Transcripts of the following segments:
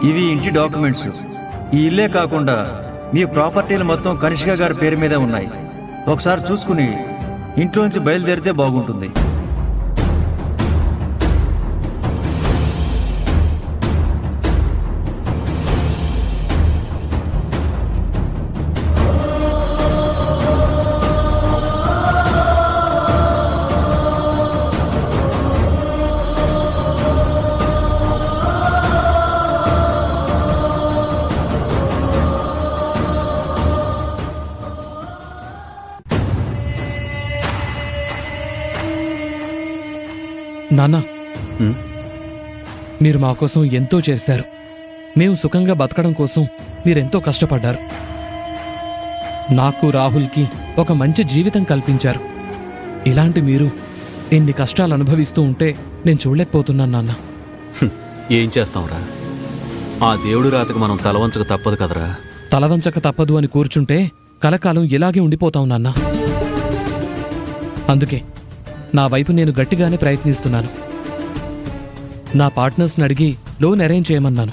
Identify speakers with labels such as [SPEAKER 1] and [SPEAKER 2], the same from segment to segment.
[SPEAKER 1] ఇవి ఇంటి డాక్యుమెంట్స్. ఈ ఇల్లే కాకుండా మీ ప్రాపర్టీలు మొత్తం కనిష్క గారి పేరు మీదే ఉన్నాయి. ఒకసారి చూసుకుని ఇంట్లో నుంచి బయలుదేరితే బాగుంటుంది.
[SPEAKER 2] నాన్న, మీరు మా కోసం ఎంతో చేశారు. మేము సుఖంగా బతకడం కోసం మీరెంతో కష్టపడ్డారు. నాకు రాహుల్కి ఒక మంచి జీవితం కల్పించారు. ఇలాంటి మీరు ఎన్ని కష్టాలు అనుభవిస్తూ ఉంటే నేను చూడలేకపోతున్నాను నాన్న.
[SPEAKER 3] ఏం చేస్తాంరా, ఆ దేవుడు రాతకు మనం తలవంచక తప్పదు కదరా.
[SPEAKER 2] తలవంచక తప్పదు అని కూర్చుంటే కలకాలం ఇలాగే ఉండిపోతాం నాన్న. అందుకే నా వైపు నేను గట్టిగానే ప్రయత్నిస్తున్నాను. నా పార్ట్నర్స్ని అడిగి లోన్ అరేంజ్ చేయమన్నాను.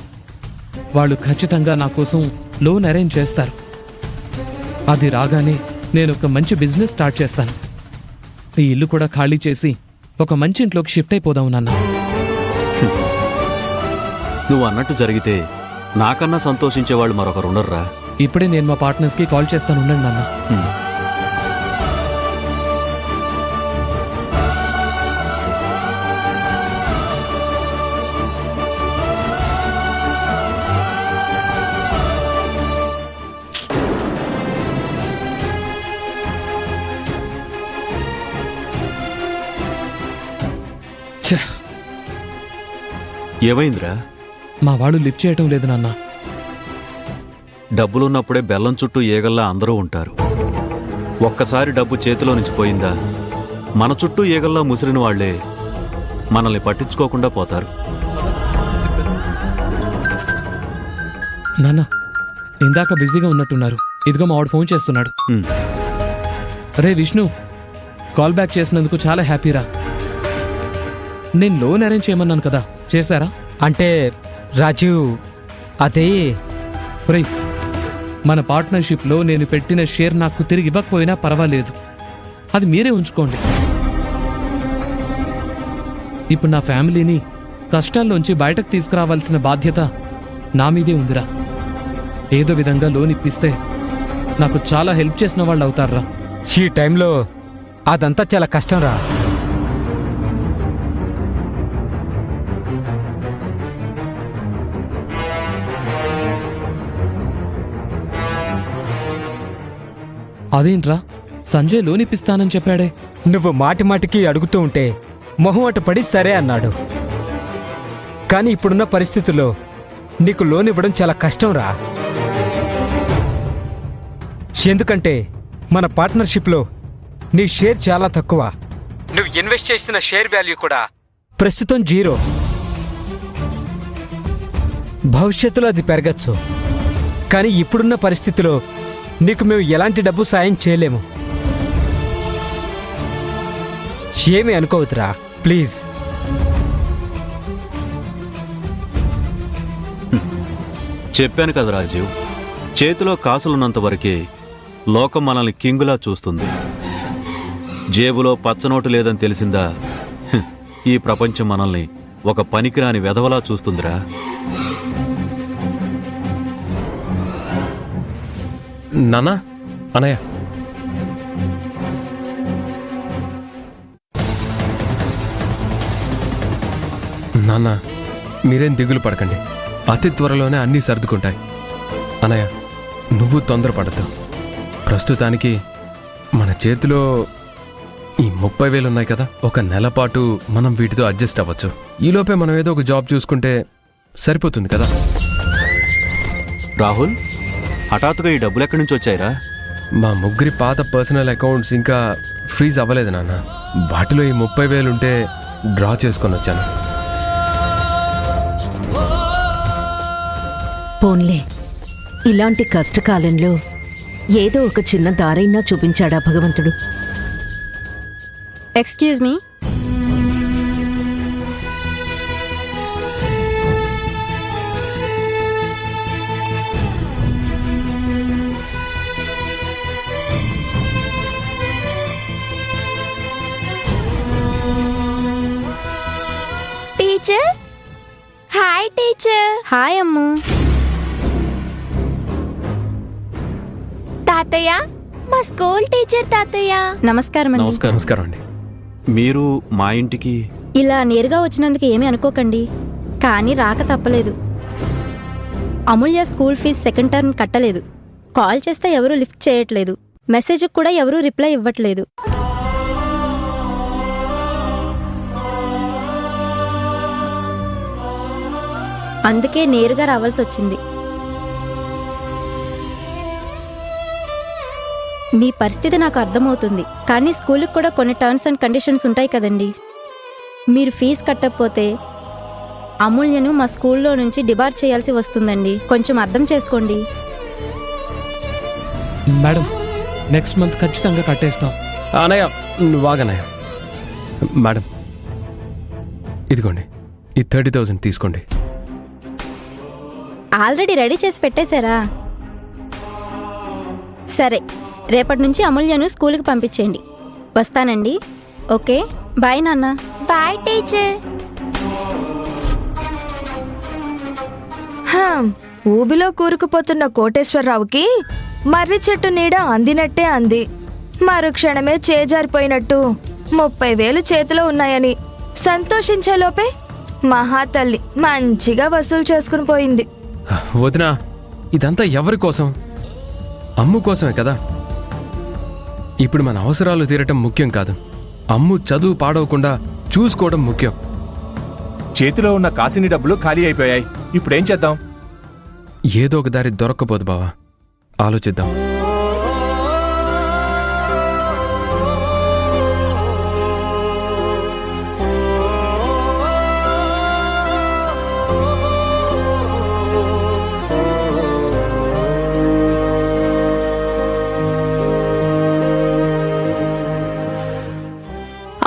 [SPEAKER 2] వాళ్ళు ఖచ్చితంగా నా కోసం లోన్ అరేంజ్ చేస్తారు. అది రాగానే నేను ఒక మంచి బిజినెస్ స్టార్ట్ చేస్తాను. ఈ ఇల్లు కూడా ఖాళీ చేసి ఒక మంచి ఇంట్లోకి షిఫ్ట్ అయిపోదాం నాన్న.
[SPEAKER 3] నువ్వు అన్నట్టు జరిగితే నాకన్నా సంతోషించేవాళ్ళు మరొకరుండర్రా.
[SPEAKER 2] ఇప్పుడే నేను మా పార్ట్నర్స్కి కాల్ చేస్తాను, ఉండండి నాన్న.
[SPEAKER 3] ఏమైందిరా?
[SPEAKER 2] మా వాడు లిఫ్ట్ చేయటం లేదు నాన్న.
[SPEAKER 3] డబ్బులున్నప్పుడే బెల్లం చుట్టూ ఈగల్లా అందరూ ఉంటారు. ఒక్కసారి డబ్బు చేతిలో నుంచి పోయిందా మన చుట్టూ ఈగల్లా ముసిరిన వాళ్లే మనల్ని పట్టించుకోకుండా పోతారు.
[SPEAKER 2] నాన్న, ఇందాక బిజీగా ఉన్నట్టున్నారు. ఇదిగో మా వాడు ఫోన్ చేస్తున్నాడు. రే విష్ణు, కాల్ బ్యాక్ చేసినందుకు చాలా హ్యాపీరా. నేను లోన్ అరేంజ్ చేయమన్నాను కదా, చేశారా?
[SPEAKER 4] అంటే రాజీవ్, అదే
[SPEAKER 2] రేయ్, మన పార్ట్నర్షిప్లో నేను పెట్టిన షేర్ నాకు తిరిగి ఇవ్వకపోయినా పర్వాలేదు, అది మీరే ఉంచుకోండి. ఇప్పుడు నా ఫ్యామిలీని కష్టాల్లోంచి బయటకు తీసుకురావాల్సిన బాధ్యత నా మీదే ఉందిరా. ఏదో విధంగా లోన్ ఇప్పిస్తే నాకు చాలా హెల్ప్ చేసిన వాళ్ళు అవుతారా.
[SPEAKER 4] ఈ టైంలో అదంతా చాలా కష్టం రా.
[SPEAKER 2] అదేంట్రా, సంజయ్ లోన్ ఇప్పిస్తానని చెప్పాడే.
[SPEAKER 4] నువ్వు మాటి మాటికి అడుగుతూ ఉంటే మొహం అటు పడి సరే అన్నాడు. కానీ ఇప్పుడున్న పరిస్థితుల్లో నీకు లోన్ ఇవ్వడం చాలా కష్టం రా. ఎందుకంటే మన పార్ట్నర్షిప్లో నీ షేర్ చాలా తక్కువ. నువ్వు ఇన్వెస్ట్ చేసిన షేర్ వాల్యూ కూడా ప్రస్తుతం 0. భవిష్యత్తులో అది పెరగచ్చు. కానీ ఇప్పుడున్న పరిస్థితిలో నీకు మేము ఎలాంటి డబ్బు సాయం చేయలేము. ఏమీ అనుకోవద్దురా, ప్లీజ్.
[SPEAKER 3] చెప్పాను కదా రాజీవ్, చేతిలో కాసులున్నంత వరకే లోకం మనల్ని కింగులా చూస్తుంది. జేబులో పచ్చనోటు లేదని తెలిసిందా, ఈ ప్రపంచం మనల్ని ఒక పనికిరాని వెధవలా చూస్తుందిరా.
[SPEAKER 5] నానా, అనయ్య, నాన్న మీరేం దిగులు పడకండి. అతి త్వరలోనే అన్నీ సర్దుకుంటాయి. అనయ్య, నువ్వు తొందరపడద్దు. ప్రస్తుతానికి మన చేతిలో ఈ 30,000 ఉన్నాయి కదా, ఒక నెల పాటు మనం వీటితో అడ్జస్ట్ అవ్వచ్చు. ఈలోపే మనం ఏదో ఒక జాబ్ చూసుకుంటే సరిపోతుంది కదా.
[SPEAKER 3] రాహుల్, హఠాత్తుగా ఈ డబ్బులు ఎక్కడి నుంచి వచ్చాయిరా?
[SPEAKER 5] మా ముగ్గురి పాత పర్సనల్ అకౌంట్స్ ఇంకా ఫ్రీజ్ అవ్వలేదు నాన్న. వాటిలో ఈ 30,000 ఉంటే డ్రా చేసుకొని వచ్చాను.
[SPEAKER 6] పోన్లే, ఇలాంటి కష్టకాలంలో ఏదో ఒక చిన్న దారైనా చూపించాడా భగవంతుడు.
[SPEAKER 7] Excuse me. Teacher. Hi teacher.
[SPEAKER 8] Hi Ammu.
[SPEAKER 7] తాతయ్య, మా స్కూల్ టీచర్ తాతయ్య.
[SPEAKER 8] నమస్కారం అండి.
[SPEAKER 3] నమస్కారం.
[SPEAKER 5] నమస్కారం అండి.
[SPEAKER 3] మీరు మా ఇంటికి
[SPEAKER 8] ఇలా నేరుగా వచ్చినందుకు ఏమీ అనుకోకండి, కానీ రాక తప్పలేదు. అమూల్య స్కూల్ ఫీజు సెకండ్ టర్మ్ కట్టలేదు. కాల్ చేస్తే ఎవరూ లిఫ్ట్ చేయట్లేదు. మెసేజ్కి కూడా ఎవరూ రిప్లై ఇవ్వట్లేదు. అందుకే నేరుగా రావాల్సి వచ్చింది. మీ పరిస్థితి నాకు అర్థమవుతుంది, కానీ స్కూల్కి కూడా కొన్ని టర్మ్స్ అండ్ కండిషన్స్ ఉంటాయి కదండి. మీరు ఫీజు కట్టకపోతే అమూల్యను మా స్కూల్లో నుంచి డిబార్ చేయాల్సి వస్తుందండి. కొంచెం అర్థం చేసుకోండి.
[SPEAKER 2] మేడం, నెక్స్ట్ మంత్ ఖచ్చితంగా కట్టేస్తాం.
[SPEAKER 5] అనయ్య నువ్వు ఆగనయ్య. మేడం ఇదిగోండి, ఈ 30,000 తీసుకోండి.
[SPEAKER 8] ఆల్రెడీ రెడీ చేసి పెట్టేశారా? సరే, రేపటి నుంచి అమూల్యను స్కూల్కి పంపించేయండి. వస్తానండి. ఓకే, బాయ్ నాన్న.
[SPEAKER 7] Bye teacher.
[SPEAKER 9] ఊబిలో కూరుకుపోతున్న కోటేశ్వరరావుకి మర్రి చెట్టు నీడ అందినట్టే అంది. మరుక్షణమే చేజారిపోయినట్టు 30,000 చేతిలో ఉన్నాయని సంతోషించేలోపే మహాతల్లి మంచిగా వసూలు చేసుకుని పోయింది.
[SPEAKER 5] వదినా, ఇదంతా ఎవరి కోసం? అమ్ము కోసమే కదా. ఇప్పుడు మన అవసరాలు తీరటం ముఖ్యం కాదు, అమ్ము చదువు పాడవకుండా చూసుకోవడం ముఖ్యం.
[SPEAKER 10] చేతిలో ఉన్న కాసిని డబ్బులు ఖాళీ అయిపోయాయి. ఇప్పుడేం చేద్దాం?
[SPEAKER 5] ఏదో ఒక దారి దొరక్కపోదు బావా, ఆలోచిద్దాం.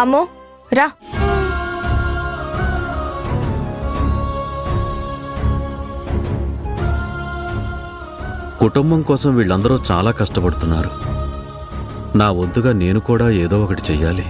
[SPEAKER 9] అమ్మో రా.
[SPEAKER 3] కుటుంబం కోసం వీళ్ళందరూ చాలా కష్టపడుతున్నారు. నా వంతుగా నేను కూడా ఏదో ఒకటి చెయ్యాలి.